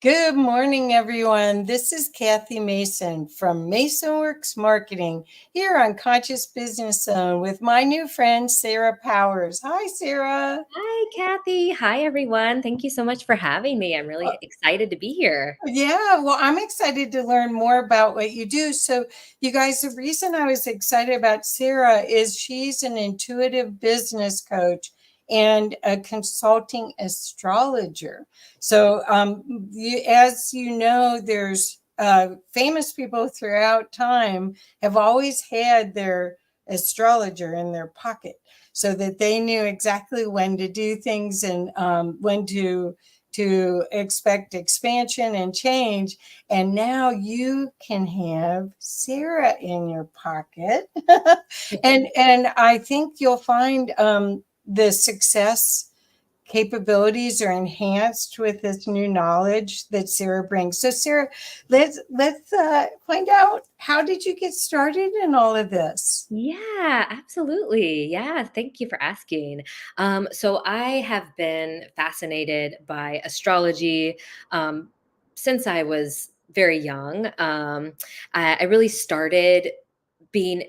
Good morning, everyone. This is Kathy Mason from MasonWorks Marketing here on Conscious Business Zone with my new friend, Sara Powers. Hi, Sara. Hi, Kathy. Hi, everyone. Thank you so much for having me. I'm really excited to be here. Yeah, well, I'm excited to learn more about what you do. So, you guys, the reason I was excited about Sara is she's an intuitive business coach and a consulting astrologer. So, as you know, there's famous people throughout time have always had their astrologer in their pocket so that they knew exactly when to do things and when to expect expansion and change. And now you can have Sara in your pocket. and I think you'll find the success capabilities are enhanced with this new knowledge that Sara brings. So Sara, let's find out, how did you get started in all of this? Yeah, absolutely. Yeah, thank you for asking. So I have been fascinated by astrology since I was very young. I really started being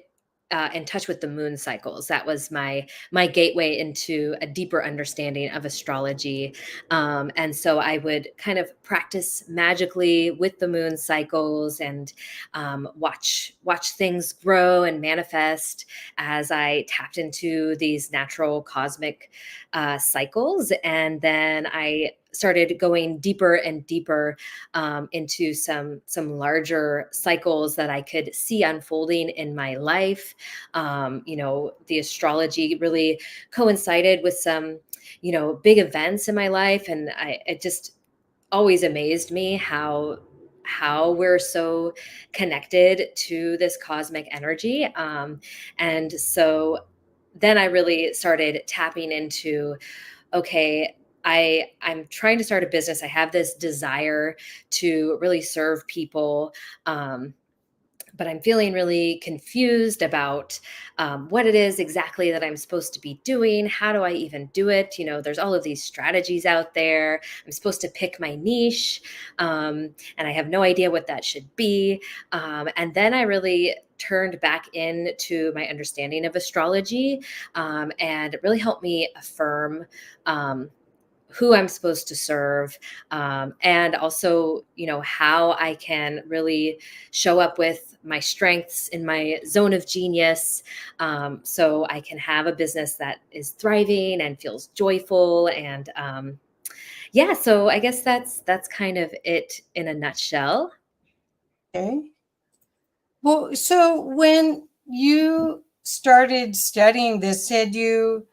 in touch with the moon cycles. That was my gateway into a deeper understanding of astrology. And so I would kind of practice magically with the moon cycles and watch things grow and manifest as I tapped into these natural cosmic cycles. And then I started going deeper and deeper into some larger cycles that I could see unfolding in my life. The astrology really coincided with some, big events in my life, and it just always amazed me how we're so connected to this cosmic energy. And so then I really started tapping into, okay, I'm trying to start a business. I have this desire to really serve people. But I'm feeling really confused about what it is exactly that I'm supposed to be doing. How do I even do it? There's all of these strategies out there. I'm supposed to pick my niche, and I have no idea what that should be. And then I really turned back into my understanding of astrology, and it really helped me affirm who I'm supposed to serve, and also, how I can really show up with my strengths in my zone of genius, so I can have a business that is thriving and feels joyful. And yeah, so I guess that's kind of it in a nutshell. Okay. Well, so when you started studying this, had you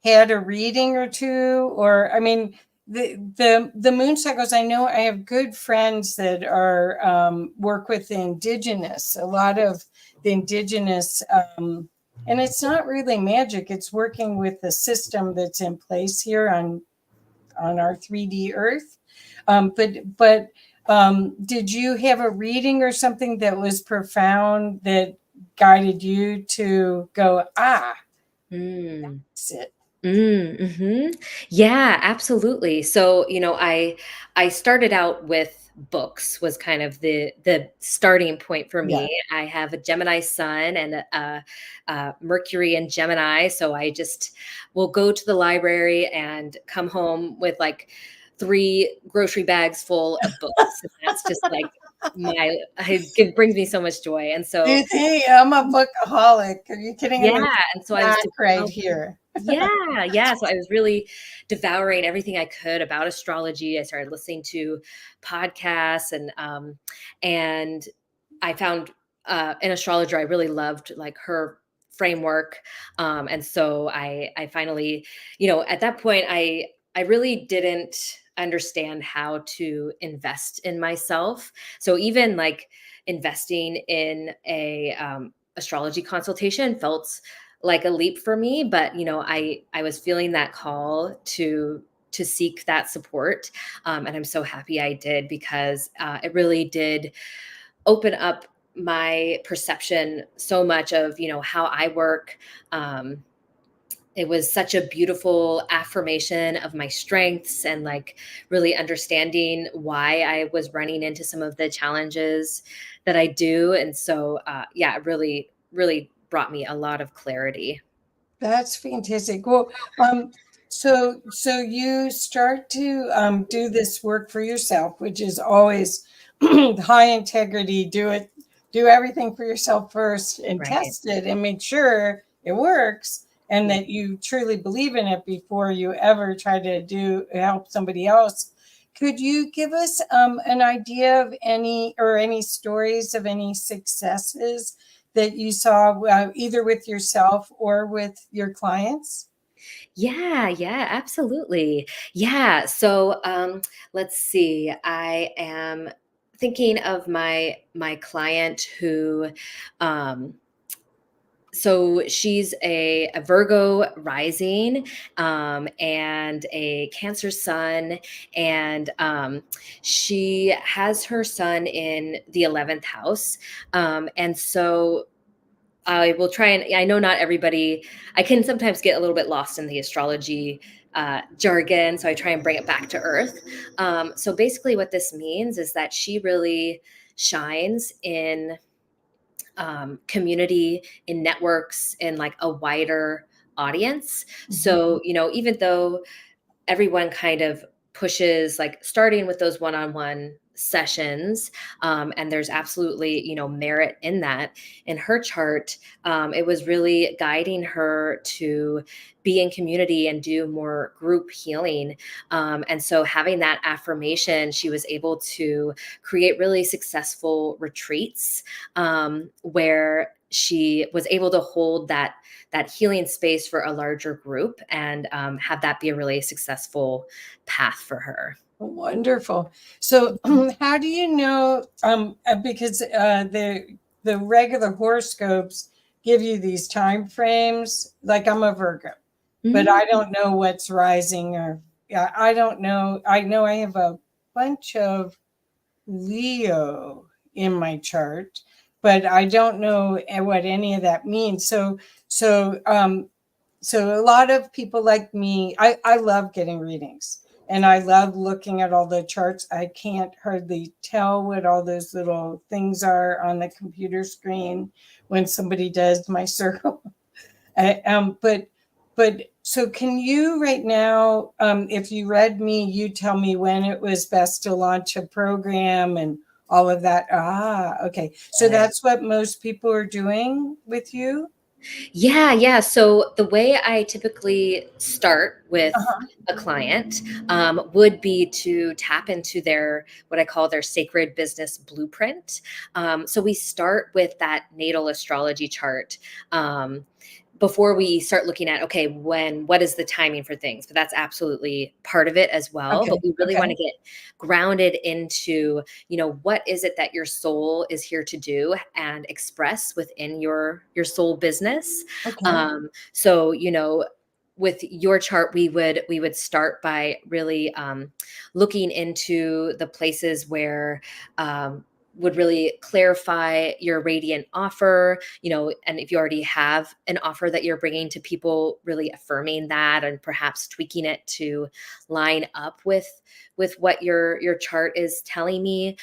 had a reading or two? Or, I mean, the moon cycles, I know I have good friends that are work with the indigenous, a lot of the indigenous, and it's not really magic, it's working with the system that's in place here on our 3D Earth. But did you have a reading or something that was profound that guided you to go, Mm. that's it? Mm-hmm. Yeah, absolutely. So, I started out with books was kind of the starting point for Yeah. me. I have a Gemini sun and Mercury in Gemini, so I just will go to the library and come home with like 3 grocery bags full of books. And that's just like it brings me so much joy. And so, Hey, I'm a bookaholic. Are you kidding? I'm yeah, a and so I was snack right devouring. here. Yeah, yeah. So I was really devouring everything I could about astrology. I started listening to podcasts, and I found an astrologer I really loved, like her framework. And so I finally, at that point, I really didn't understand how to invest in myself. So even like investing in a astrology consultation felt like a leap for me, but I was feeling that call to seek that support, and I'm so happy I did, because it really did open up my perception so much of how I work, um, it was such a beautiful affirmation of my strengths and like really understanding why I was running into some of the challenges that I do. And so, yeah, it really, really brought me a lot of clarity. That's fantastic. Well, so you start to do this work for yourself, which is always high integrity. Do everything for yourself first, and Right. test it, and make sure it works, and Yeah. that you truly believe in it before you ever try to do help somebody else. Could you give us an idea of any stories of any successes that you saw either with yourself or with your clients? Yeah, yeah, absolutely. Yeah. So let's see. I am thinking of my client who um so she's a Virgo rising, and a Cancer sun, and she has her sun in the 11th house. And so I will try and I know not everybody, I can sometimes get a little bit lost in the astrology jargon, so I try and bring it back to earth. So basically, what this means is that she really shines in community, in networks, in like a wider audience. Mhm. So, even though everyone kind of pushes like starting with those one-on-one sessions, and there's absolutely merit in that. In her chart, it was really guiding her to be in community and do more group healing, and so having that affirmation, she was able to create really successful retreats, where she was able to hold that healing space for a larger group, and have that be a really successful path for her. Wonderful. So, how do you know? Because the regular horoscopes give you these time frames. Like I'm a Virgo, but Mhm. I don't know what's rising or yeah, I don't know. I know I have a bunch of Leo in my chart, but I don't know what any of that means. So a lot of people like me, I love getting readings and I love looking at all the charts. I can't hardly tell what all those little things are on the computer screen when somebody does my circle. But so can you right now, if you read me, you tell me when it was best to launch a program and all of that. Ah, okay. So Right. that's what most people are doing with you. Yeah, yeah. So the way I typically start with Uh-huh. a client, would be to tap into their what I call their sacred business blueprint. So we start with that natal astrology chart. Before we start looking at, okay, what is the timing for things, but that's absolutely part of it as well. Okay. But we really want Okay. to get grounded into, what is it that your soul is here to do and express within your soul business. Okay. So, with your chart, we would start by really looking into the places where would really clarify your radiant offer, and if you already have an offer that you're bringing to people, really affirming that and perhaps tweaking it to line up with what your chart is telling me.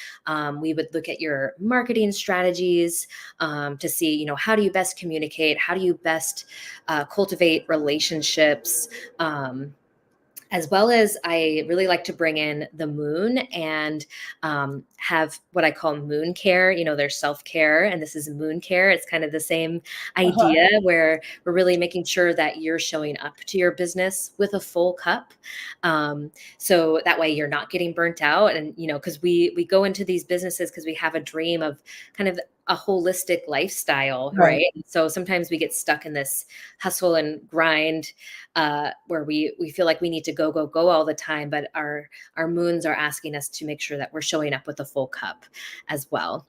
We would look at your marketing strategies, to see, how do you best communicate, how do you best cultivate relationships, as well as I really like to bring in the moon and have what I call moon care. There's self care, and this is moon care. It's kind of the same Uh-huh. idea where we're really making sure that you're showing up to your business with a full cup. So that way you're not getting burnt out. And, because we go into these businesses because we have a dream of kind of a holistic lifestyle, Right. right? So sometimes we get stuck in this hustle and grind, where we feel like we need to go all the time, but our moons are asking us to make sure that we're showing up with a full cup as well.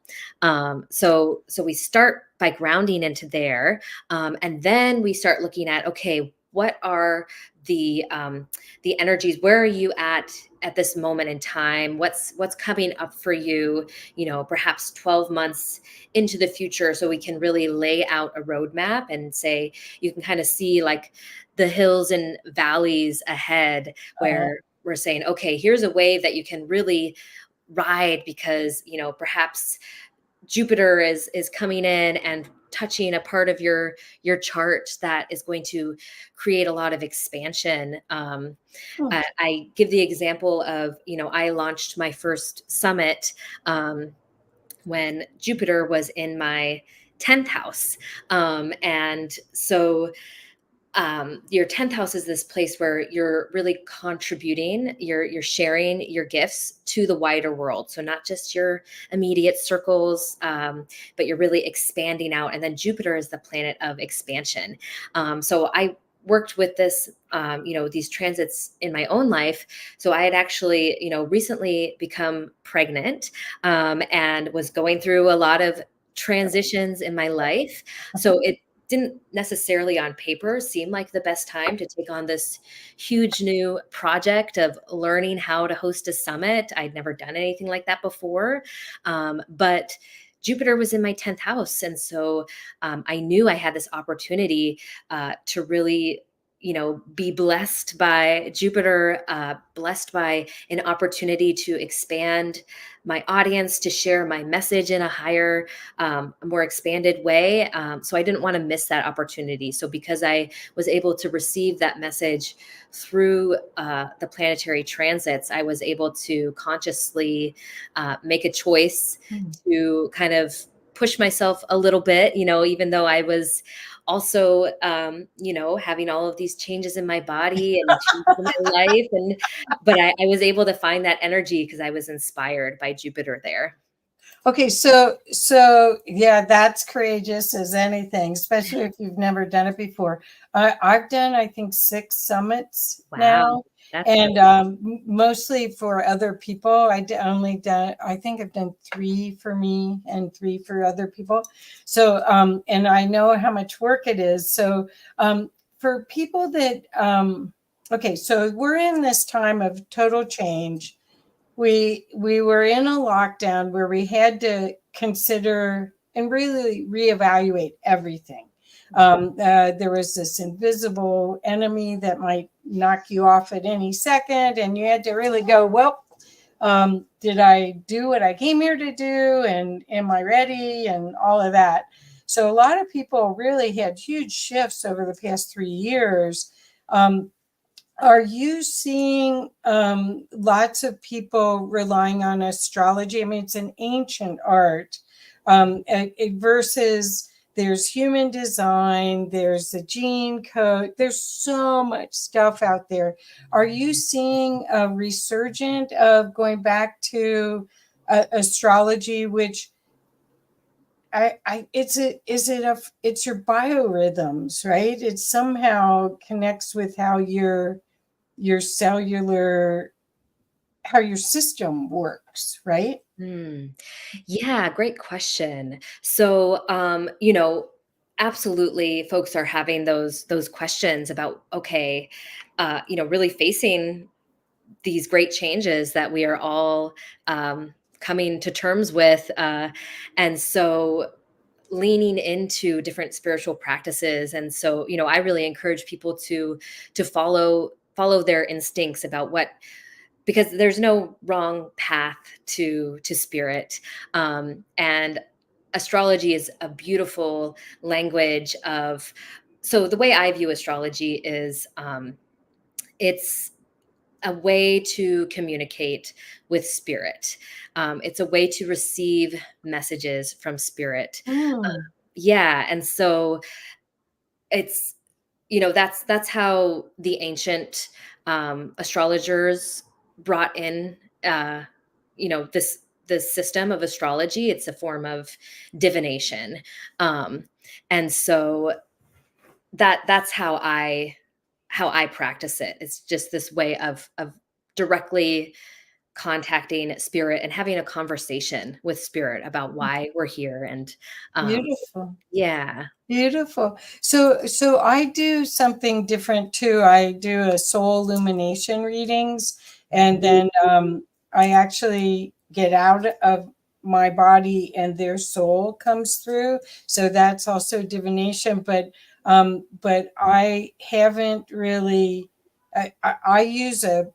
So we start by grounding into there, and then we start looking at, okay, what are the energies? Where are you at this moment in time? What's coming up for you? Perhaps 12 months into the future, so we can really lay out a roadmap and say you can kind of see like the hills and valleys ahead, Uh, where we're saying, okay, here's a wave that you can really ride, because perhaps Jupiter is coming in and touching a part of your chart that is going to create a lot of expansion. hmm, I give the example of, I launched my first summit when Jupiter was in my 10th house. And so your 10th house is this place where you're really contributing, you're sharing your gifts to the wider world. So not just your immediate circles, but you're really expanding out. And then Jupiter is the planet of expansion. So I worked with this, these transits in my own life. So I had actually, recently become pregnant, and was going through a lot of transitions in my life. So it didn't necessarily on paper seem like the best time to take on this huge new project of learning how to host a summit. I'd never done anything like that before. But Jupiter was in my 10th house. And so I knew I had this opportunity to really, be blessed by Jupiter, blessed by an opportunity to expand my audience, to share my message in a higher, a more expanded way. So I didn't want to miss that opportunity. So because I was able to receive that message through the planetary transits, I was able to consciously make a choice hmm. to kind of push myself a little bit, even though I was also, having all of these changes in my body and changes in my life. But I was able to find that energy because I was inspired by Jupiter there. Okay, so yeah, that's courageous as anything, especially if you've never done it before. I've done, I think, 6 summits Wow, now, that's and great. mostly for other people. Only done, I think I've done 3 for me and 3 for other people. So, and I know how much work it is. So, for people that, okay, so we're in this time of total change. We were in a lockdown where we had to consider and really reevaluate everything. There was this invisible enemy that might knock you off at any second, and you had to really go, well, did I do what I came here to do, and am I ready, and all of that. So a lot of people really had huge shifts over the past 3 years. Are you seeing lots of people relying on astrology? I mean, it's an ancient art, versus there's human design, there's the gene code, there's so much stuff out there. Are you seeing a resurgent of going back to astrology, which it's your biorhythms, right? It somehow connects with how your cellular, how your system works, right? Hmm. Yeah, great question. So, absolutely, folks are having those questions about, okay, really facing these great changes that we are all coming to terms with, and so leaning into different spiritual practices. And so, I really encourage people to follow their instincts about what, because there's no wrong path to spirit. And astrology is a beautiful language of, so the way I view astrology is, it's a way to communicate with spirit. It's a way to receive messages from spirit. Mm, Yeah, and so it's, that's how the ancient astrologers brought in, uh, this system of astrology. It's a form of divination, um, and so that's how I practice it. It's just this way of directly contacting spirit and having a conversation with spirit about why we're here. And um, beautiful. yeah. Beautiful. So I do something different too. I do a soul illumination readings, and then I actually get out of my body and their soul comes through. So that's also divination. But But I haven't really. I use a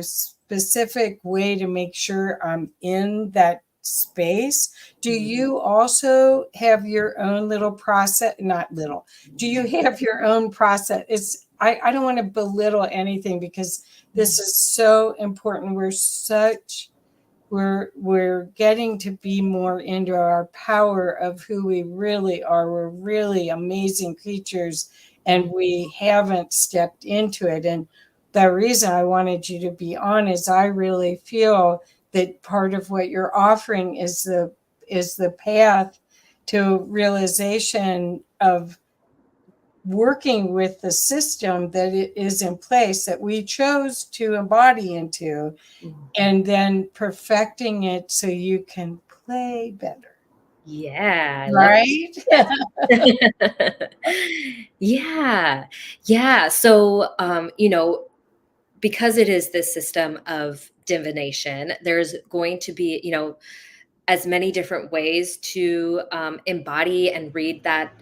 specific way to make sure I'm in that space. Do Mm. you also have your own little process? Not little. Do you have your own process? I don't want to belittle anything because this is so important. We're getting to be more into our power of who we really are. We're really amazing creatures, and Mm. we haven't stepped into it. And the reason I wanted you to be on is I really feel that part of what you're offering is the path to realization of working with the system that it is in place that we chose to embody into, Mm. and then perfecting it so you can play better. Yeah, I love Right? it. Yeah. Yeah. So, because it is this system of divination, there's going to be, as many different ways to embody and read that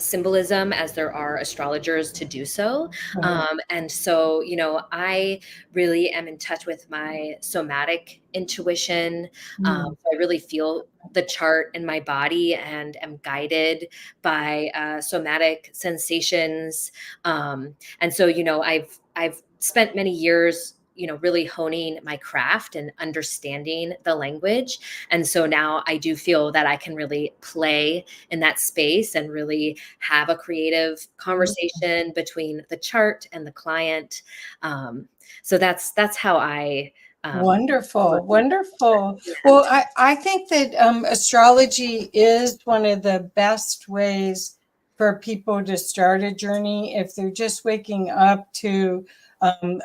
symbolism as there are astrologers to do so. Right. And so, I really am in touch with my somatic intuition. Mm. So I really feel the chart in my body and am guided by somatic sensations. And so, I've spent many years really honing my craft and understanding the language. And so now I do feel that I can really play in that space and really have a creative conversation between the chart and the client. So that's how I Wonderful, work. wonderful. Yeah. Well, I think that astrology is one of the best ways for people to start a journey if they're just waking up to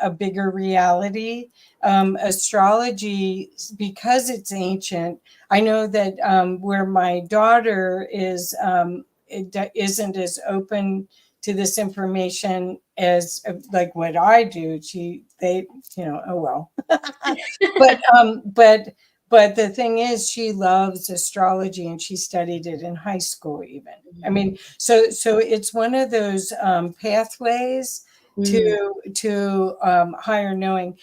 a bigger reality. Astrology, because it's ancient, I know that where my daughter is, isn't as open to this information as like what I do. Oh well. but um but but the thing is she loves astrology and she studied it in high school even. I Mhm. mean, so it's one of those pathways Mm. to higher knowing.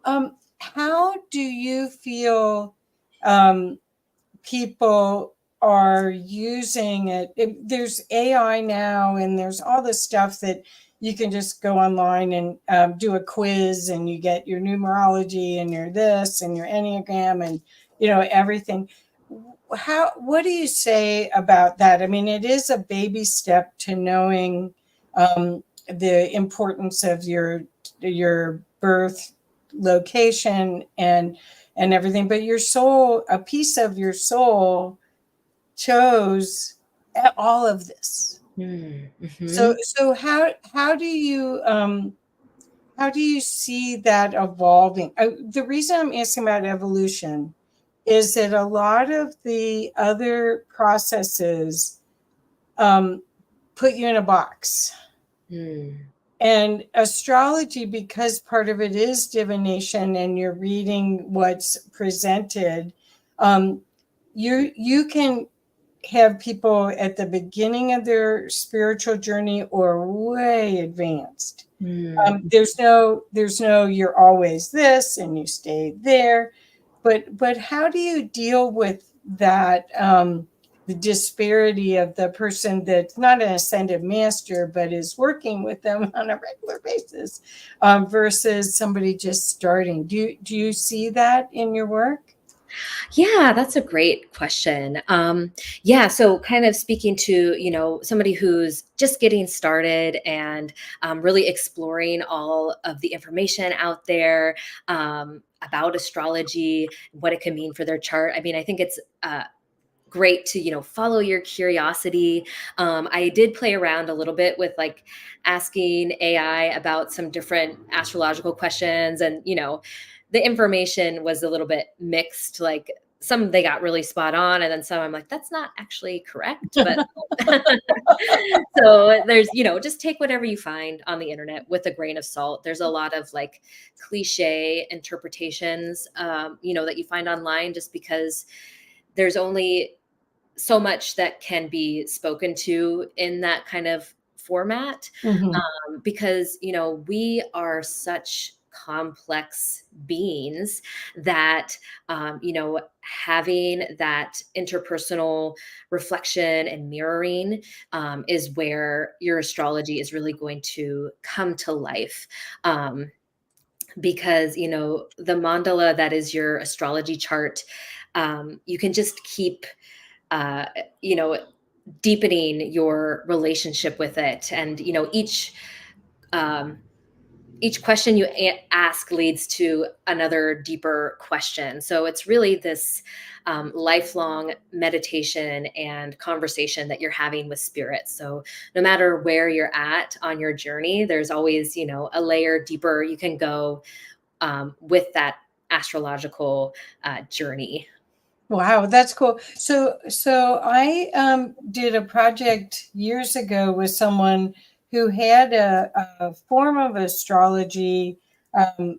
How do you feel um people are using it? There's AI now, and there's all this stuff that you can just go online and do a quiz, and you get your numerology and your this and your enneagram and everything. What do you say about that? I mean, it is a baby step to knowing the importance of your birth location and everything, but your soul, a piece of your soul chose all of this. Mm. So Mhm. so how do you see that evolving? The reason I'm asking about evolution is that a lot of the other processes um, put you in a box. Mm. And astrology, because part of it is divination and you're reading what's presented, um, you can have people at the beginning of their spiritual journey or way advanced. Mm. There's no you're always this and you stay there, but how do you deal with that, the disparity of the person that's not an ascended master but is working with them on a regular basis, versus somebody just starting? Do you see that in your work? Yeah, that's a great question. Yeah, so kind of speaking to somebody who's just getting started and really exploring all of the information out there about astrology, what it can mean for their chart. I mean, I think it's great to follow your curiosity. I did play around a little bit with like asking AI about some different astrological questions, and the information was a little bit mixed. Like some they got really spot on, and then some I'm like, that's not actually correct. But so there's just take whatever you find on the internet with a grain of salt. There's a lot of like cliche interpretations that you find online, just because there's only so much that can be spoken to in that kind of format, Mhm. because, we are such complex beings that, having that interpersonal reflection and mirroring, is where your astrology is really going to come to life. Because, the mandala that is your astrology chart, you can just keep, uh, you know, deepening your relationship with it. And, um, each question you ask leads to another deeper question. So it's really this, lifelong meditation and conversation that you're having with spirit. So no matter where you're at on your journey, there's always, a layer deeper you can go, with that astrological, journey. Wow, that's cool. So I did a project years ago with someone who had a form of astrology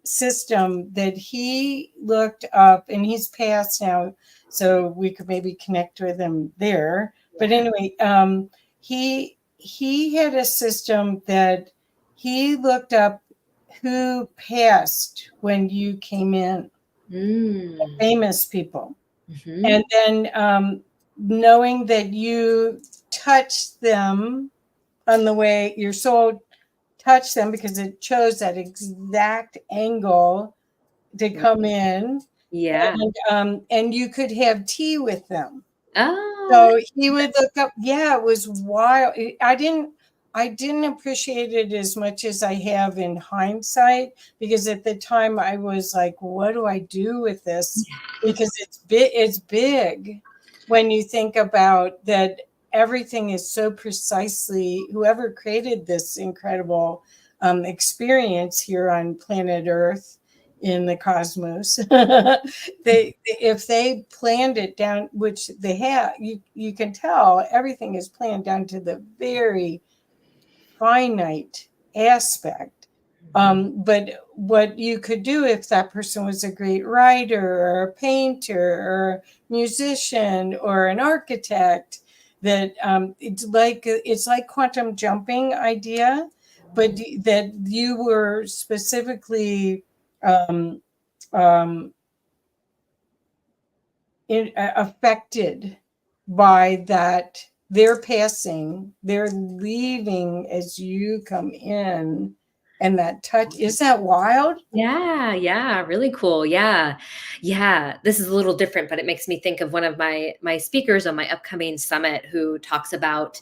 system that he looked up, and he's passed now, so we could maybe connect with him there. But Yeah. anyway, he had a system that he looked up who passed when you came in, Mm. famous people. Mhm. And then knowing that you touched them on the way, your soul touched them because it chose that exact angle to come in, Yeah. and you could have tea with them. Oh, So he would look up. Yeah, it was wild. I didn't appreciate it as much as I have in hindsight, because at the time I was like, what do I do with this? Because it's big when you think about that. Everything is so precisely, whoever created this incredible experience here on planet Earth in the cosmos, they, if they planned it down, which they have, you can tell everything is planned down to the very finite aspect. Mhm. But what you could do, if that person was a great writer or a painter or a musician or an architect, that it's like quantum jumping idea, but that you were specifically um, um, affected by that. They're passing, they're leaving as you come in, and that touch, is that wild? Yeah, yeah, really cool. Yeah. Yeah, this is a little different, but it makes me think of one of my speakers on my upcoming summit who talks about,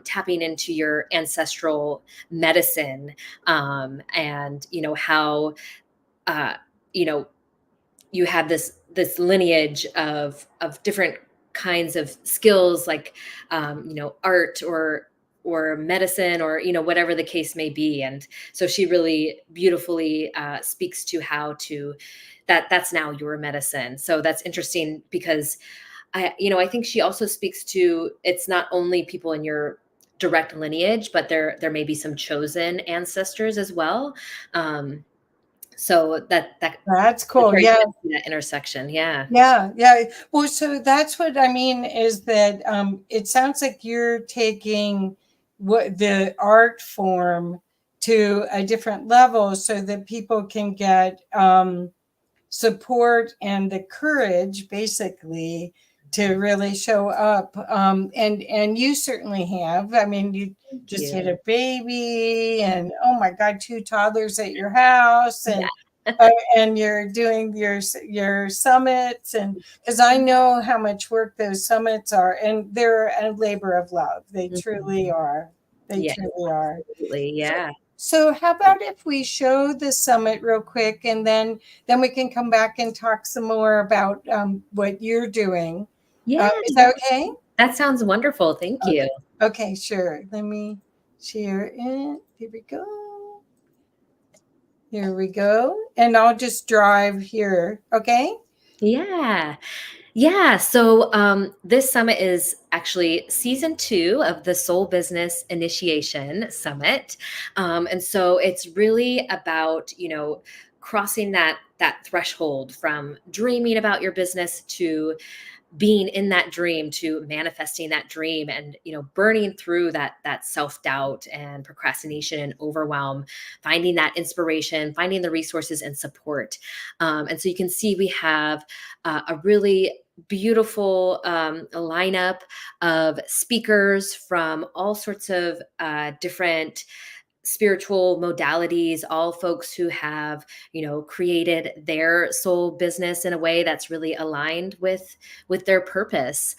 tapping into your ancestral medicine, and, how, uh, you know, you have this lineage of different kinds of skills, like, art or medicine, or whatever the case may be. And so she really beautifully, speaks to how to that's now your medicine. So that's interesting because I think she also speaks to, it's not only people in your direct lineage, but there may be some chosen ancestors as well. So That's it's cool. very Yeah. good to see that intersection, yeah. Yeah, yeah. Well, so that's what I mean, is that it sounds like you're taking what the art form to a different level so that people can get support and the courage, basically, to really show up. And you certainly have. I mean, you Thank just you. had a baby, and oh my God, two toddlers at your house, Yeah. and you're doing your summits, and because I know how much work those summits are, and they're a labor of love. They truly Mhm. are. They Yes, truly are. absolutely, So, yeah. so how about if we show the summit real quick, and then we can come back and talk some more about what you're doing. Yeah, Is yeah. that okay? That sounds wonderful, thank you. Okay. Okay, sure. Let me share it. Here we go. Here we go. And I'll just drive here. Okay. Yeah. Yeah, so, this summit is actually season 2 of the Soul Business Initiation Summit, and so it's really about, crossing that that threshold from dreaming about your business to being in that dream, to manifesting that dream, and burning through that self-doubt and procrastination and overwhelm, finding that inspiration, finding the resources and support. And so you can see we have a really beautiful lineup of speakers from all sorts of different spiritual modalities, all folks who have, created their soul business in a way that's really aligned with their purpose.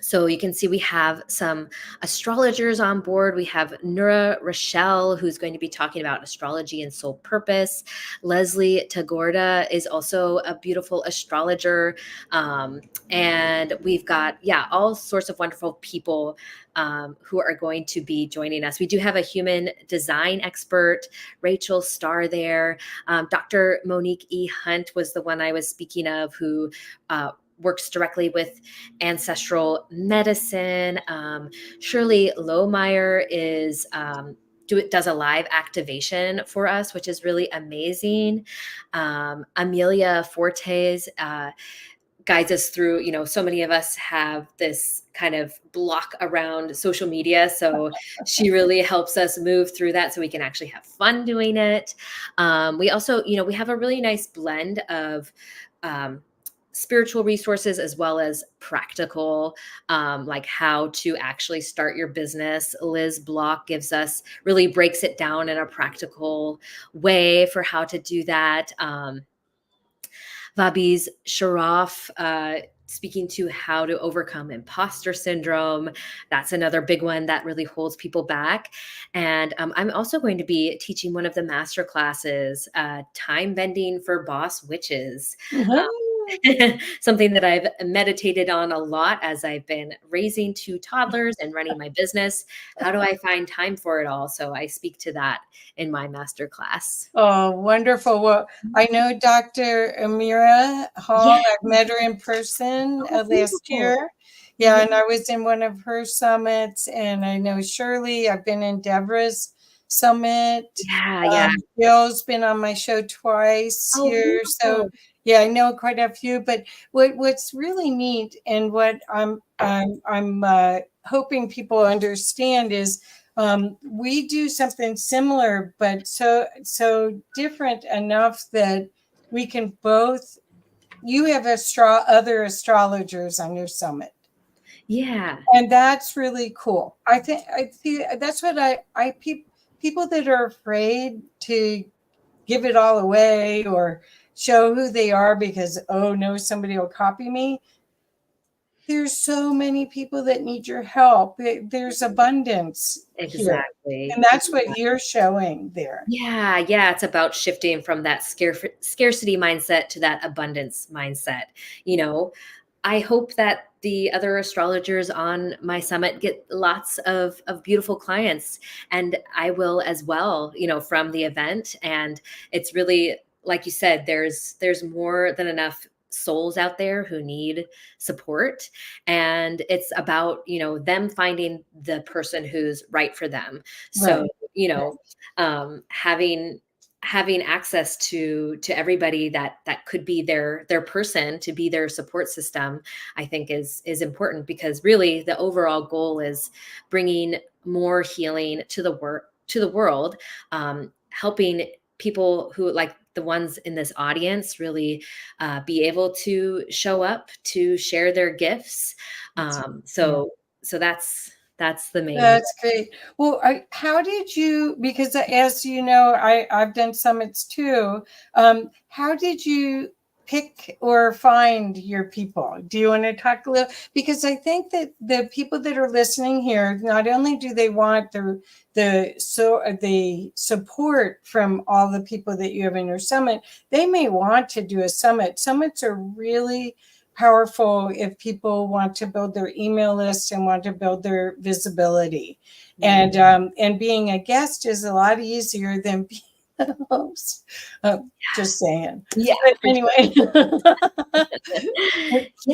So you can see we have some astrologers on board. We have Nura Rochelle, who's going to be talking about astrology and soul purpose. Leslie Tagorda is also a beautiful astrologer. And we've got, all sorts of wonderful people who are going to be joining us. We do have a human design expert, Rachel Starr there. Dr. Monique E. Hunt was the one I was speaking of, who works directly with ancestral medicine. Shirley Lohmeyer does a live activation for us, which is really amazing. Amelia Fortes guides us through, so many of us have this kind of block around social media. So she really helps us move through that so we can actually have fun doing it. We also, we have a really nice blend of spiritual resources as well as practical, like how to actually start your business. Liz Block really breaks it down in a practical way for how to do that. Vabiz Sharaf, speaking to how to overcome imposter syndrome. That's another big one that really holds people back. And I'm also going to be teaching one of the master classes, time bending for boss witches. Something that I've meditated on a lot as I've been raising 2 toddlers and running my business. How do I find time for it all? So I speak to that in my master class. Oh, wonderful. Well, I know Dr. Amira Hall. Yeah. I've met her in person last Beautiful. year. Yeah, and I was in one of her summits, and I know Shirley. I've been in Deborah's summit. Yeah. Bill's been on my show twice Oh, here. So beautiful. yeah, I know quite a few. But what's really neat, and what I'm hoping people understand is we do something similar, but so different enough that we can both. You have other astrologers on your summit. Yeah. And that's really cool. I think that's what people that are afraid to give it all away or show who they are because, oh no, somebody will copy me. There's so many people that need your help. There's abundance here. Exactly. And that's what you're showing there. Yeah. It's about shifting from that scarcity mindset to that abundance mindset. I hope that the other astrologers on my summit get lots of beautiful clients, and I will as well, from the event. And it's really, like you said, there's more than enough souls out there who need support, and it's about them finding the person who's right for them. So having access to everybody that could be their person, to be their support system, I think is important, because really the overall goal is bringing more healing to the world, helping people who, like the ones in this audience, really be able to show up to share their gifts. So that's the main. That's great. Well, how did you, because as you know, I've done summits too. How did you pick or find your people? Do you want to talk a little? Because I think that the people that are listening here, not only do they want the support from all the people that you have in your summit, they may want to do a summit. Summits are really powerful if people want to build their email list and want to build their visibility. And being a guest is a lot easier than being a host. Just saying. Yeah. But anyway. Yeah.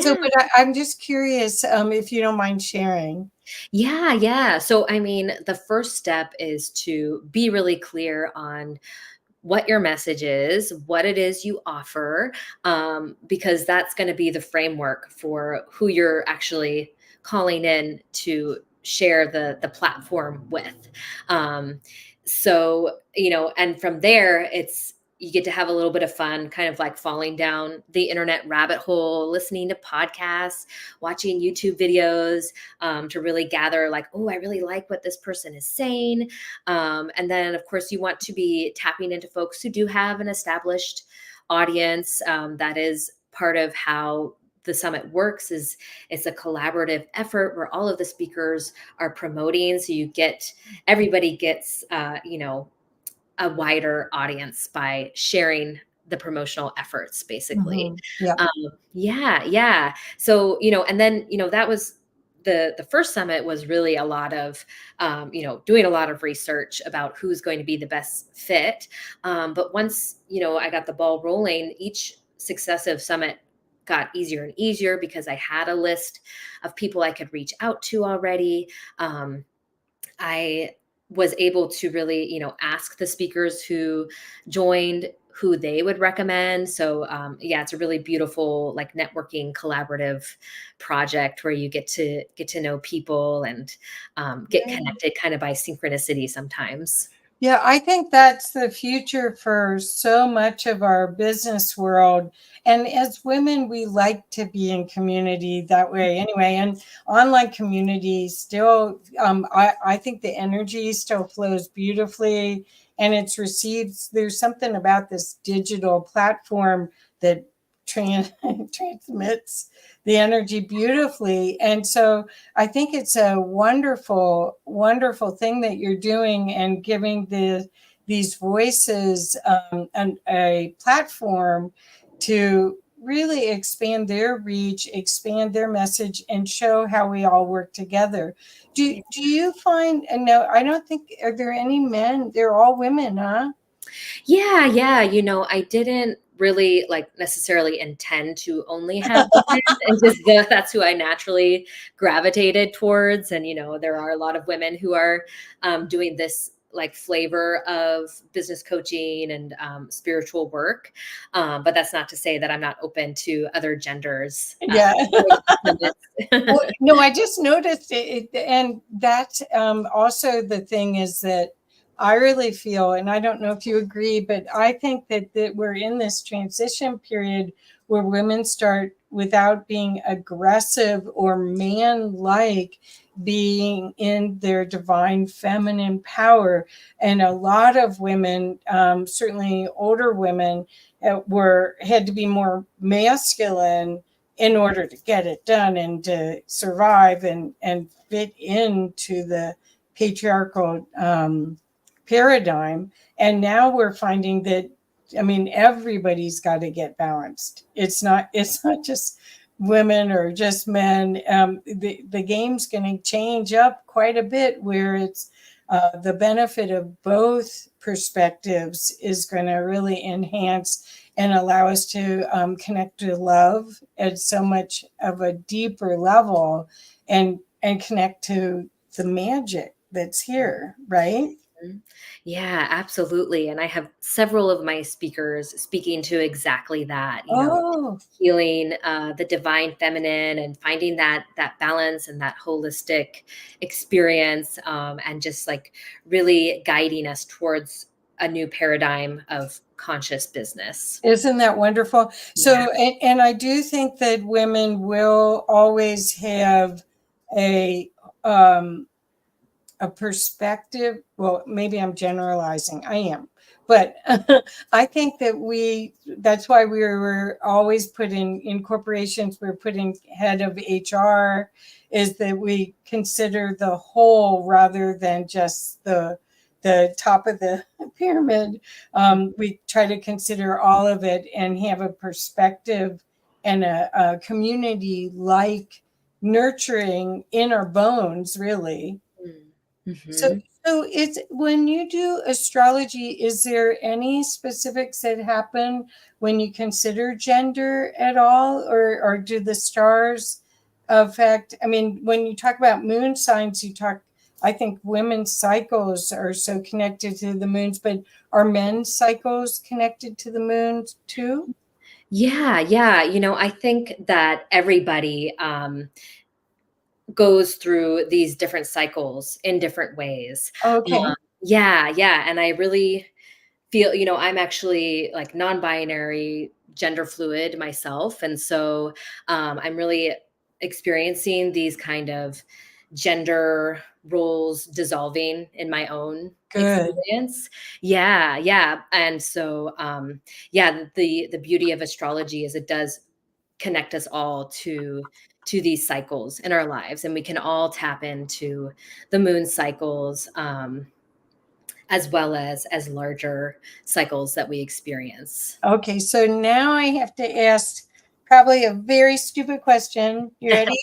So, but I'm just curious if you don't mind sharing. Yeah. So, I mean, the first step is to be really clear on what your message is, what it is you offer, because that's going to be the framework for who you're actually calling in to share the platform with. Um, so, and from there, you get to have a little bit of fun, kind of like falling down the internet rabbit hole, listening to podcasts, watching YouTube videos, to really gather like, oh, I really like what this person is saying. And then, of course, you want to be tapping into folks who do have an established audience. That is part of how the summit works. Is it's a collaborative effort where all of the speakers are promoting. So everybody gets, a wider audience by sharing the promotional efforts, basically. Yeah. Um, yeah, yeah. So, and then, that was the first summit was really a lot of, doing a lot of research about who's going to be the best fit. But once, I got the ball rolling, each successive summit got easier and easier because I had a list of people I could reach out to already. I was able to really, ask the speakers who joined who they would recommend. So, yeah, it's a really beautiful, like, networking collaborative project where you get to know people and get connected kind of by synchronicity sometimes. Yeah, I think that's the future for so much of our business world. And as women, we like to be in community that way anyway. And online community still, I think the energy still flows beautifully and it's received. There's something about this digital platform that transmits the energy beautifully. And so I think it's a wonderful, wonderful thing that you're doing and giving these voices a platform to really expand their reach, expand their message, and show how we all work together. Do you find, and no, I don't think, are there any men? They're all women, huh? Yeah, yeah. I didn't really like necessarily intend to only have women. And just that's who I naturally gravitated towards. And there are a lot of women who are doing this like flavor of business coaching and spiritual work. But that's not to say that I'm not open to other genders. Yeah. Well, no, I just noticed and that's also the thing is that I really feel, and I don't know if you agree, but I think that we're in this transition period where women start, without being aggressive or man-like, being in their divine feminine power. And a lot of women, certainly older women, had to be more masculine in order to get it done and to survive and fit into the patriarchal paradigm. And now we're finding that, I mean, everybody's got to get balanced. It's not just women or just men. The game's going to change up quite a bit where it's the benefit of both perspectives is going to really enhance and allow us to connect to love at so much of a deeper level and connect to the magic that's here, right? Mhm. Yeah, absolutely. And I have several of my speakers speaking to exactly that, Oh, healing the divine feminine and finding that balance and that holistic experience, and just like really guiding us towards a new paradigm of conscious business. isn't that wonderful? So, Yeah. and I do think that women will always have a um, a perspective. Well, maybe I'm generalizing. I am. But I think that's why we were always put in corporations, we're putting head of HR, is that we consider the whole rather than just the top of the pyramid. We try to consider all of it and have a perspective and a community like nurturing in our bones, really. So, Mm-hmm. so it's when you do astrology, is there any specifics that happen when you consider gender at all, or do the stars affect? I mean, when you talk about moon signs, you talk I think women's cycles are so connected to the moons, but are men's cycles connected to the moons too? Yeah, yeah. I think that everybody goes through these different cycles in different ways. Okay, Yeah, yeah. And I really feel, I'm actually like non-binary, gender fluid myself. And so I'm really experiencing these kind of gender roles dissolving in my own good. experience. Yeah, yeah. And so yeah, the beauty of astrology is it does connect us all to these cycles in our lives, and we can all tap into the moon cycles, as well as larger cycles that we experience. Okay, so now I have to ask probably a very stupid question. You ready?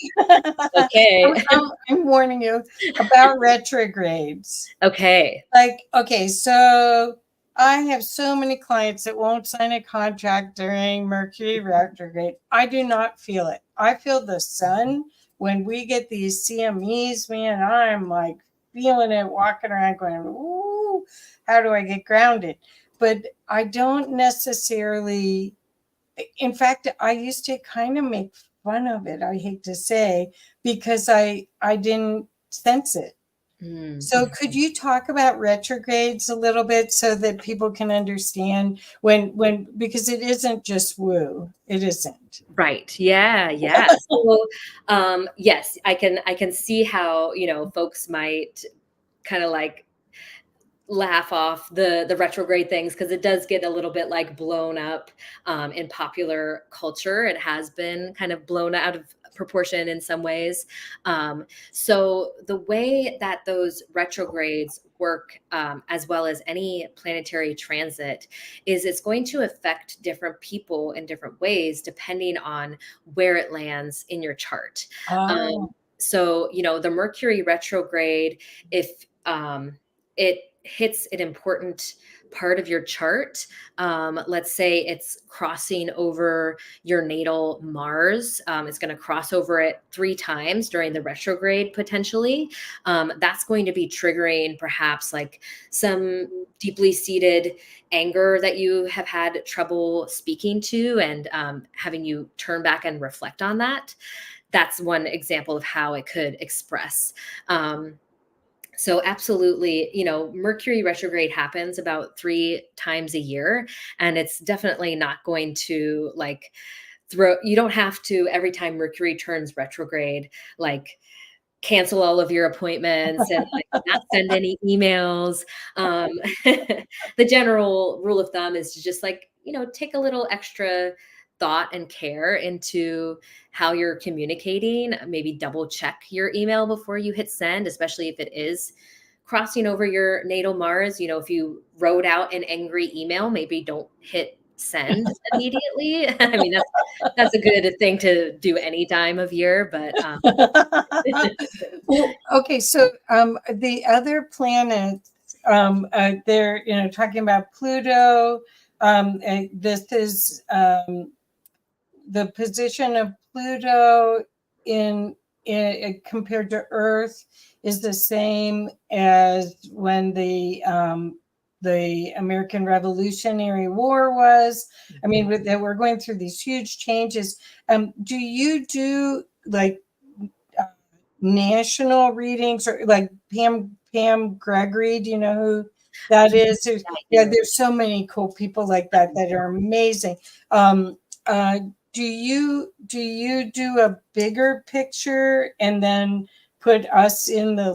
Okay. I'm warning you about retrogrades. Okay. Like, okay, so I have so many clients that won't sign a contract during Mercury retrograde. I do not feel it. I feel the sun when we get these CMEs, man. I'm like feeling it, walking around going, ooh, how do I get grounded? But I don't necessarily, in fact, I used to kind of make fun of it, I hate to say, because I didn't sense it. So Mhm. could you talk about retrogrades a little bit so that people can understand when because it isn't just woo. It isn't. Right. Yeah, yeah. So, yes, I can see how, folks might kind of like laugh off the retrograde things, because it does get a little bit like blown up in popular culture. It has been kind of blown out of proportion in some ways. So the way that those retrogrades work, as well as any planetary transit, is it's going to affect different people in different ways depending on where it lands in your chart. Oh, So the Mercury retrograde, if it hits an important part of your chart, let's say it's crossing over your natal Mars, it's going to cross over it 3 times during the retrograde potentially. That's going to be triggering perhaps like some deeply seated anger that you have had trouble speaking to, and having you turn back and reflect on that. That's one example of how it could express. So absolutely, Mercury retrograde happens about 3 times a year, and it's definitely not going to like you don't have to, every time Mercury turns retrograde, like cancel all of your appointments and like not send any emails. Um, the general rule of thumb is to just like, take a little extra thought and care into how you're communicating. Maybe double check your email before you hit send, especially if it is crossing over your natal Mars. If you wrote out an angry email, maybe don't hit send immediately. I mean, that's a good thing to do any time of year, but well, okay. So the other planets, they're talking about Pluto. This is the position of Pluto in compared to Earth is the same as when the American Revolutionary War was. I mean, we're going through these huge changes. Do you do like national readings or like Pam Gregory? Do you know who that yeah, is? I Yeah, do. there's so many cool people like that that are amazing. Um, uh, do you do a bigger picture and then put us in the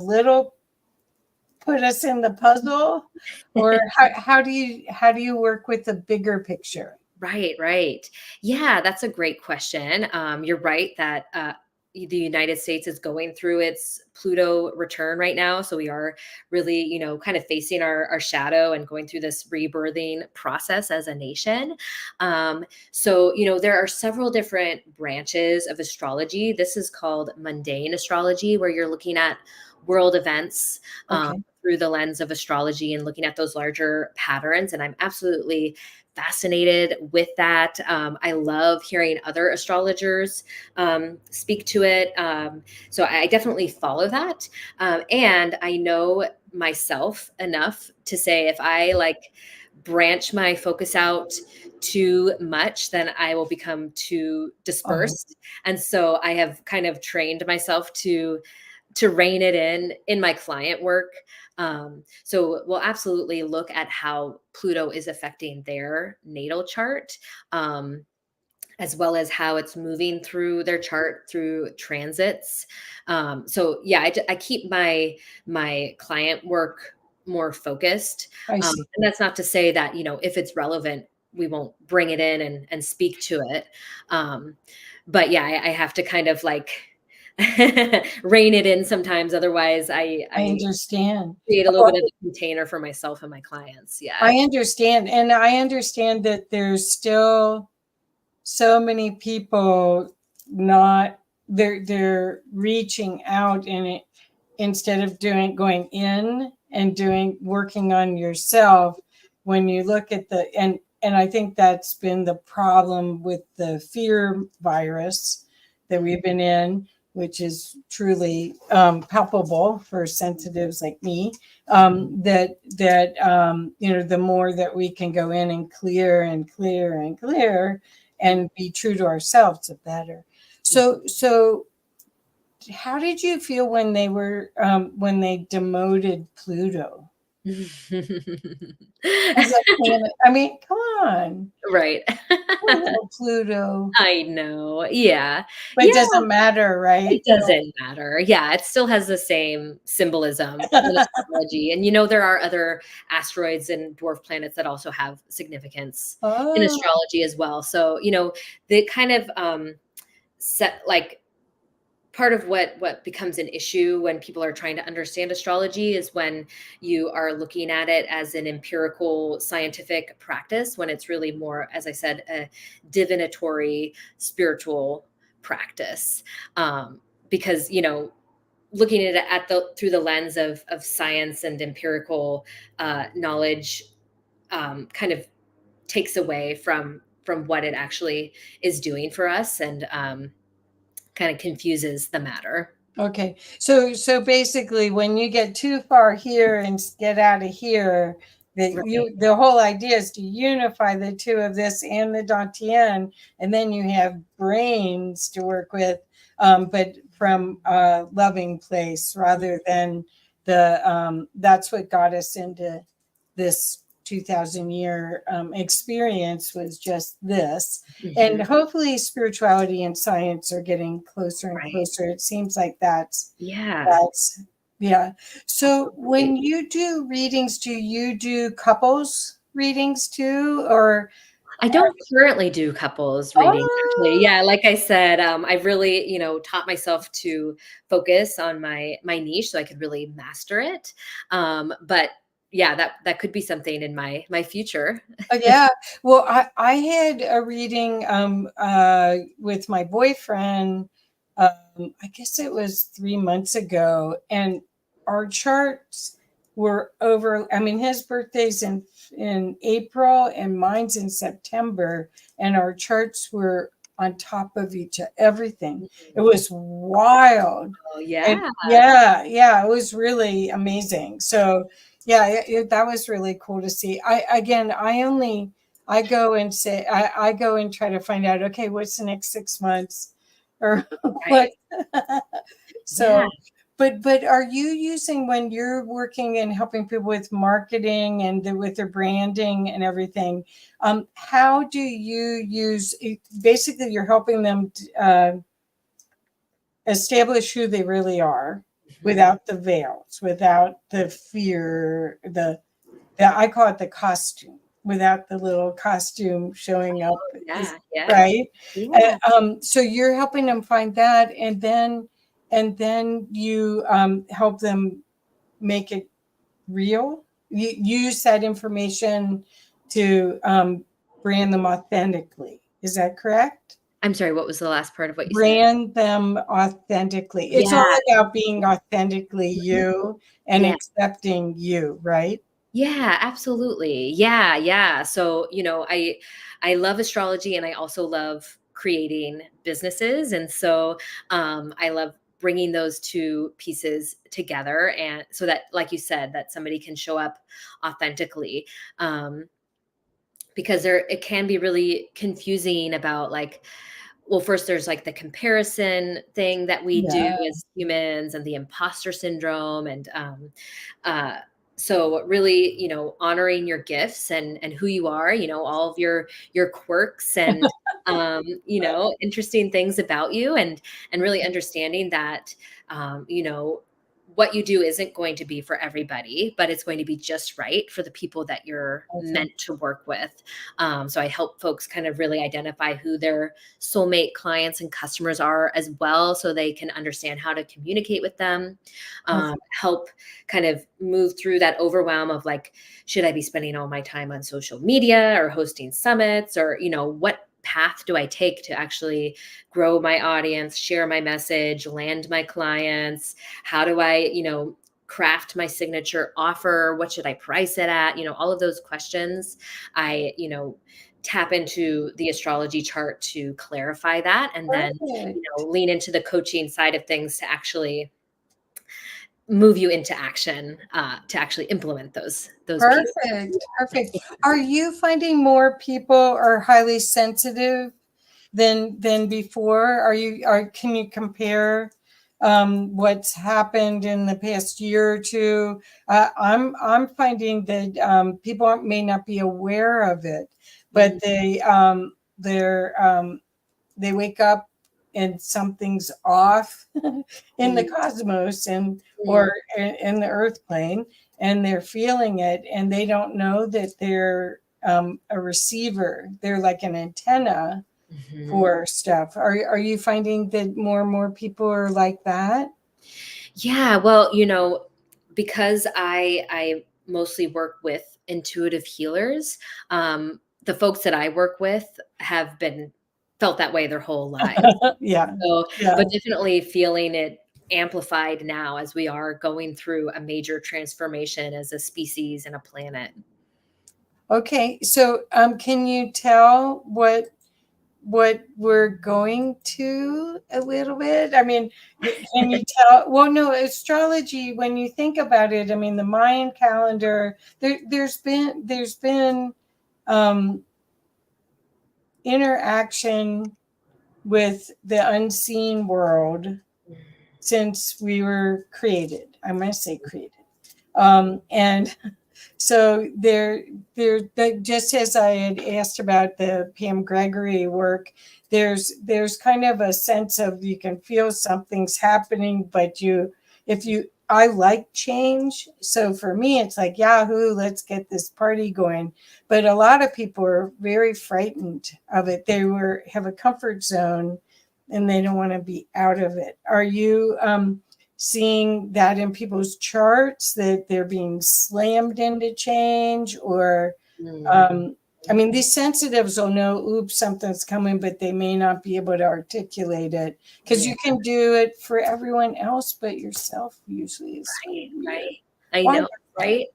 puzzle, or how do you work with the bigger picture? Right, right. Yeah, that's a great question. You're right that the United States is going through its Pluto return right now. So we are really, kind of facing our shadow and going through this rebirthing process as a nation. So, there are several different branches of astrology. This is called mundane astrology, where you're looking at world events, Okay. through the lens of astrology and looking at those larger patterns. And I'm absolutely fascinated with that. I love hearing other astrologers speak to it. So I definitely follow that. And I know myself enough to say if I like branch my focus out too much, then I will become too Oh, dispersed. And so I have kind of trained myself to rein it in my client work. So we'll absolutely look at how Pluto is affecting their natal chart, as well as how it's moving through their chart through transits. So yeah, I keep my client work more focused, I see. and that's not to say that if it's relevant, we won't bring it in and speak to it. Um, but yeah, I have to kind of like rein it in sometimes. Otherwise, I I understand. create a little Well, bit of a container for myself and my clients. Yeah. I understand. And I understand that there's still so many people not they're reaching out and it instead of going in and doing working on yourself when you look at the and I think that's been the problem with the fear virus that we've been in, which is truly palpable for sensitives like me. The more that we can go in and clear and clear and clear and be true to ourselves, the better. So how did you feel when they demoted Pluto as a planet? I mean, come on, Right. poor little Pluto. I know. Yeah. But Yeah, it doesn't matter, it right? doesn't matter. Yeah, it still has the same symbolism in astrology. And there are other asteroids and dwarf planets that also have significance in Oh, astrology as well. So, they kind of set like part of what becomes an issue when people are trying to understand astrology is when you are looking at it as an empirical scientific practice, when it's really more, as I said, a divinatory spiritual practice. Because looking at it through the lens of science and empirical knowledge kind of takes away from what it actually is doing for us, and kind of confuses the matter. okay. So basically, when you get too far here and get out of here, Right. the whole idea is to unify the two of this and the Dantian, and then you have brains to work with, but from a loving place rather than that's what got us into this 2000-year experience was just this. And Mhm. hopefully spirituality and science are getting closer and Right. closer. It seems like Yeah, that's yeah. So when absolutely. you do readings, do you do couples readings too? Or I don't currently do couples readings, actually. oh, Yeah, like I said, I've really, taught myself to focus on my niche so I could really master it. But yeah, that could be something in my future. yeah. Well, I had a reading with my boyfriend. I guess it was 3 months ago, and our charts were over. I mean, his birthday's in April, and mine's in September, and our charts were on top of everything. It was wild, Oh, and yeah. yeah, it was really amazing. So yeah, that was really cool to see. I go and say I go and try to find out, okay, what's the next 6 months or what. Right. Yeah. So but are you using when you're working and helping people with marketing and with their branding and everything, how do you use basically you're helping them establish who they really are Mhm. without the veils, without the fear, the I call it the costume, without the little costume showing up, is Yeah, yeah, right. yeah. So you're helping them find that, and then you help them make it real. You use that information to brand them authentically. Is that correct? I'm sorry, what was the last part of what you said? Brand them authentically. It's all Yeah. about being authentically Mhm. you and Yeah. accepting you, right? Yeah, absolutely. Yeah, yeah. So, I love astrology and I also love creating businesses, and so I love bringing those two pieces together, and so that, like you said, that somebody can show up authentically. Um, because there it can be really confusing about, like, well, first there's like the comparison thing that we do Yeah. as humans, and the imposter syndrome, and uh so really, honoring your gifts and who you are, all of your quirks, and interesting things about you, and really understanding that what you do isn't going to be for everybody, but it's going to be just right for the people that you're Okay. meant to work with. So I help folks kind of really identify who their soulmate clients and customers are as well, so they can understand how to communicate with them. Okay. Help kind of move through that overwhelm of, like, should I be spending all my time on social media or hosting summits, or what path do I take to actually grow my audience, share my message, land my clients? How do I, craft my signature offer? What should I price it at? All of those questions. I, tap into the astrology chart to clarify that, and then, Perfect. lean into the coaching side of things to actually move you into action, to actually implement those pieces. Perfect. Perfect. Are you finding more people are highly sensitive than before? Can you compare what's happened in the past year or two? I'm finding that people may not be aware of it, but Mhm, they wake up and something's off in the mhm, cosmos and mhm, or in the earth plane, and they're feeling it, and they don't know that they're a receiver. They're like an antenna mhm. for stuff. Are you finding that more and more people are like that? Yeah, well, because I mostly work with intuitive healers, the folks that I work with have been felt that way their whole lives. Yeah. So, Yeah. but definitely feeling it amplified now as we are going through a major transformation as a species and a planet. Okay. So can you tell what we're going to a little bit? I mean, can you tell? Well, no, astrology, when you think about it, I mean, the Mayan calendar, there's been um, interaction with the unseen world since we were created. I must say created. And so just as I had asked about the Pam Gregory work, there's kind of a sense of you can feel something's happening, but if you I like change. So for me, it's like, Yahoo, let's get this party going. But a lot of people are very frightened of it. Have a comfort zone and they don't want to be out of it. Are you seeing that in people's charts that they're being slammed into change? Or Mm. um, I mean, these sensitives will know, oops, something's coming, but they may not be able to articulate it because Yeah, you can do it for everyone else but yourself. Usually is so right, weird. right. I Why know, is that? right?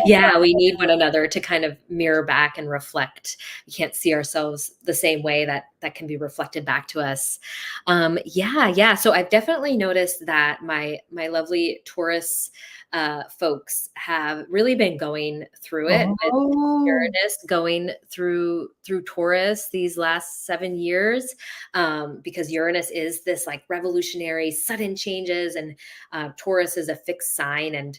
Yeah, we need one another to kind of mirror back and reflect. We can't see ourselves the same way that can be reflected back to us. Yeah, yeah. So I've definitely noticed that my lovely Taurus folks have really been going through it with Oh, Uranus going through Taurus these last 7 years, because Uranus is this, like, revolutionary, sudden changes, and Taurus is a fixed sign, and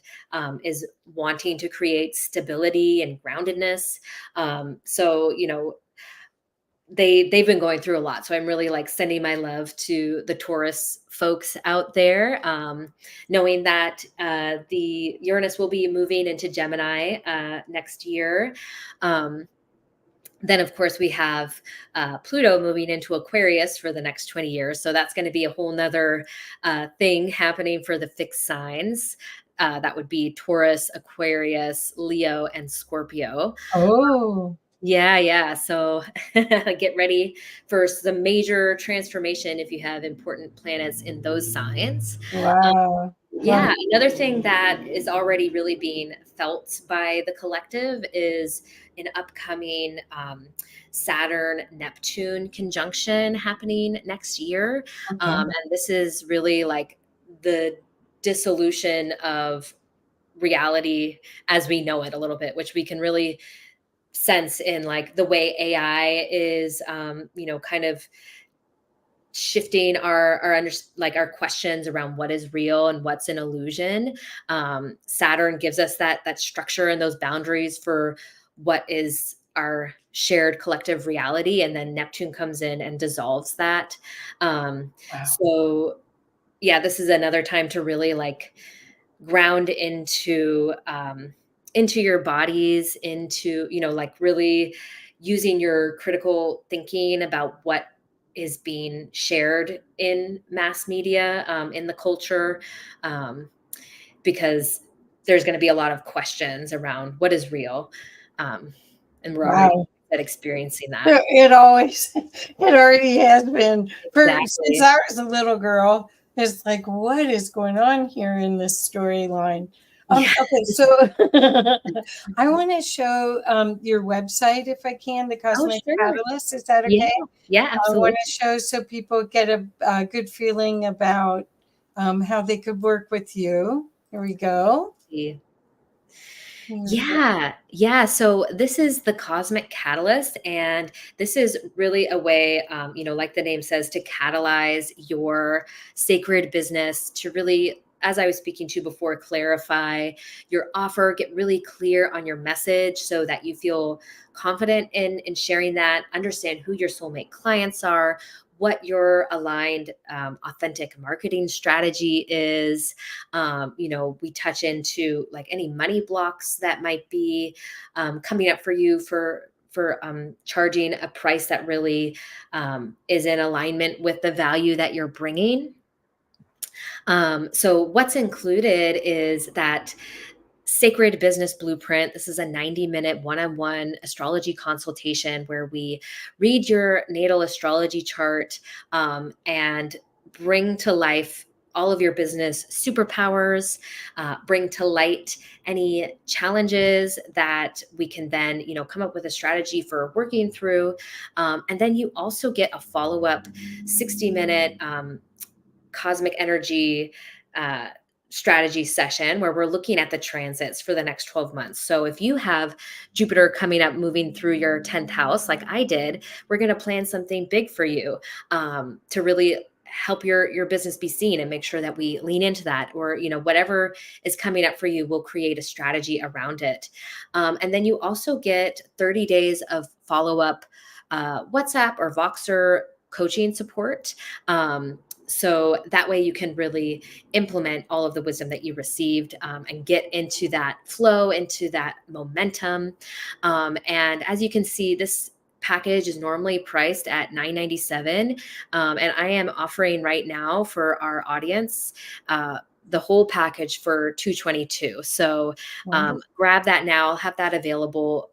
is wanting to create stability and groundedness. So they've been going through a lot. So I'm really, like, sending my love to the Taurus folks out there, knowing that the Uranus will be moving into Gemini next year. Um, then, of course, we have Pluto moving into Aquarius for the next 20 years. So that's going to be a whole nother thing happening for the fixed signs. That would be Taurus, Aquarius, Leo, and Scorpio. oh. Yeah, yeah. So get ready for some major transformation if you have important planets in those signs. Wow. Yeah, Wow. another thing that is already really being felt by the collective is an upcoming Saturn Neptune conjunction happening next year. Okay. And this is really like the dissolution of reality as we know it a little bit, which we can really sense in like the way AI is, kind of shifting like our questions around what is real and what's an illusion. Saturn gives us that structure and those boundaries for what is our shared collective reality, and then Neptune comes in and dissolves that. um, Wow. so yeah, this is another time to really like ground into your bodies, into, like really using your critical thinking about what is being shared in mass media, in the culture, um, because there's going to be a lot of questions around what is real, um, and we're already Wow. experiencing that. It always, it already has been for since Exactly. I was a little girl. It's like, what is going on here in this storyline? Yeah. Okay, so I want to show your website if I can, the Oh, Cosmic sure. Catalyst. Is that Yeah. okay? Yeah, I want absolutely. to show so people get a good feeling about how they could work with you. Here we go. Here we go. Yeah, yeah. So this is the cosmic catalyst, and this is really a way, like the name says, to catalyze your sacred business to really, as I was speaking to before, clarify your offer, get really clear on your message so that you feel confident in sharing that, understand who your soulmate clients are, what your aligned, authentic marketing strategy is. We touch into like any money blocks that might be coming up for you for charging a price that really is in alignment with the value that you're bringing. So what's included is that Sacred Business Blueprint. This is a 90-minute one-on-one astrology consultation where we read your natal astrology chart, and bring to life all of your business superpowers, bring to light any challenges that we can then, come up with a strategy for working through. And then you also get a follow-up 60-minute cosmic energy uh, strategy session where we're looking at the transits for the next 12 months. So if you have Jupiter coming up, moving through your 10th house, like I did, we're going to plan something big for you, to really help your business be seen and make sure that we lean into that, or whatever is coming up for you, we'll create a strategy around it. And then you also get 30 days of follow-up WhatsApp or Voxer coaching support. So that way you can really implement all of the wisdom that you received, and get into that flow, into that momentum. And as you can see, this package is normally priced at $997, and I am offering right now for our audience the whole package for $222. So Wonderful. grab that now. I'll have that available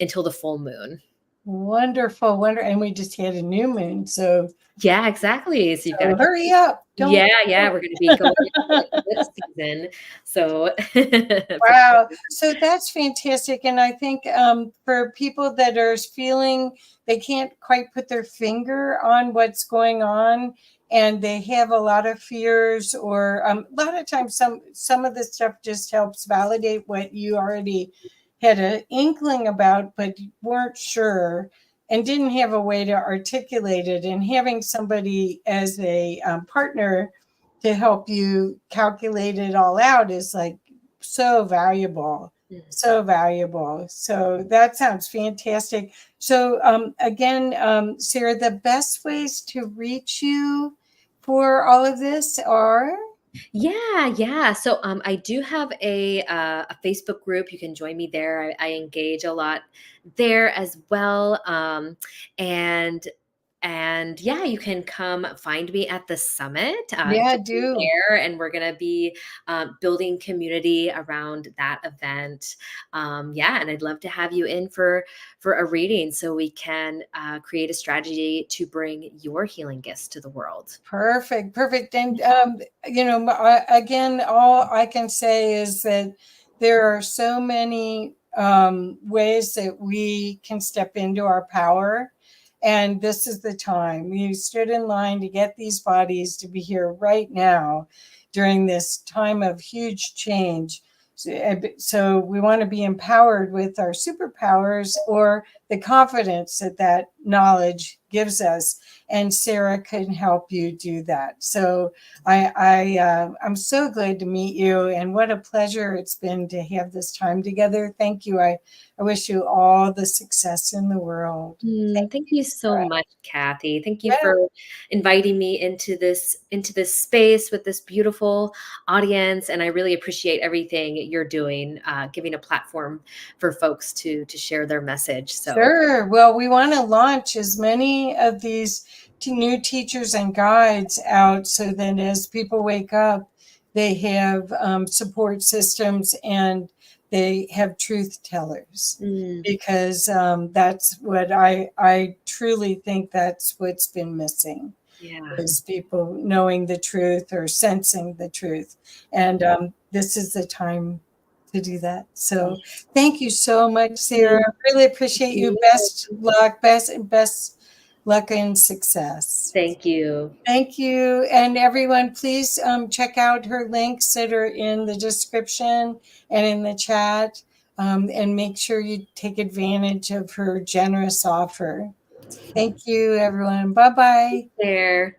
until the full moon. Wonderful, and we just had a new moon, so Yeah, exactly. So you've got to keep. hurry up! Don't. Yeah, yeah, we're gonna be going into eclipse season, so for Wow. sure. So that's fantastic. And I think for people that are feeling they can't quite put their finger on what's going on, and they have a lot of fears, or a lot of times some of the stuff just helps validate what you already had an inkling about, but weren't sure and didn't have a way to articulate it. And having somebody as a partner to help you calculate it all out is like so valuable, Mhm. so valuable. So that sounds fantastic. So again, Sarah, the best ways to reach you for all of this are. Yeah, yeah. So I do have a Facebook group. You can join me there. I engage a lot there as well. And And yeah, you can come find me at the summit. Yeah, Join me do. there, and we're going to be building community around that event. Yeah, and I'd love to have you in for a reading so we can create a strategy to bring your healing gifts to the world. Perfect, perfect. And again, all I can say is that there are so many ways that we can step into our power, and this is the time. You stood in line to get these bodies to be here right now during this time of huge change. So we want to be empowered with our superpowers or the confidence that that knowledge gives us, and Sara can help you do that. So I'm so glad to meet you, and what a pleasure it's been to have this time together. Thank you. I wish you all the success in the world. Thank Thank you, you so Sara. much, Kathy. Thank you Yeah, for inviting me into this space with this beautiful audience, and I really appreciate everything you're doing, giving a platform for folks to share their message. So, sure. Well, we want to launch as many of these new teachers and guides out so that as people wake up, they have support systems and they have truth tellers. mm, Because that's what I truly think that's what's been missing, yeah, is people knowing the truth or sensing the truth. And this is the time to do that. So yes. thank you so much, Sara. Thank Really appreciate you. you. Best luck, best luck and success. Thank you. Thank you. And everyone, please check out her links that are in the description and in the chat. And make sure you take advantage of her generous offer. Thank you, everyone. Bye bye. There.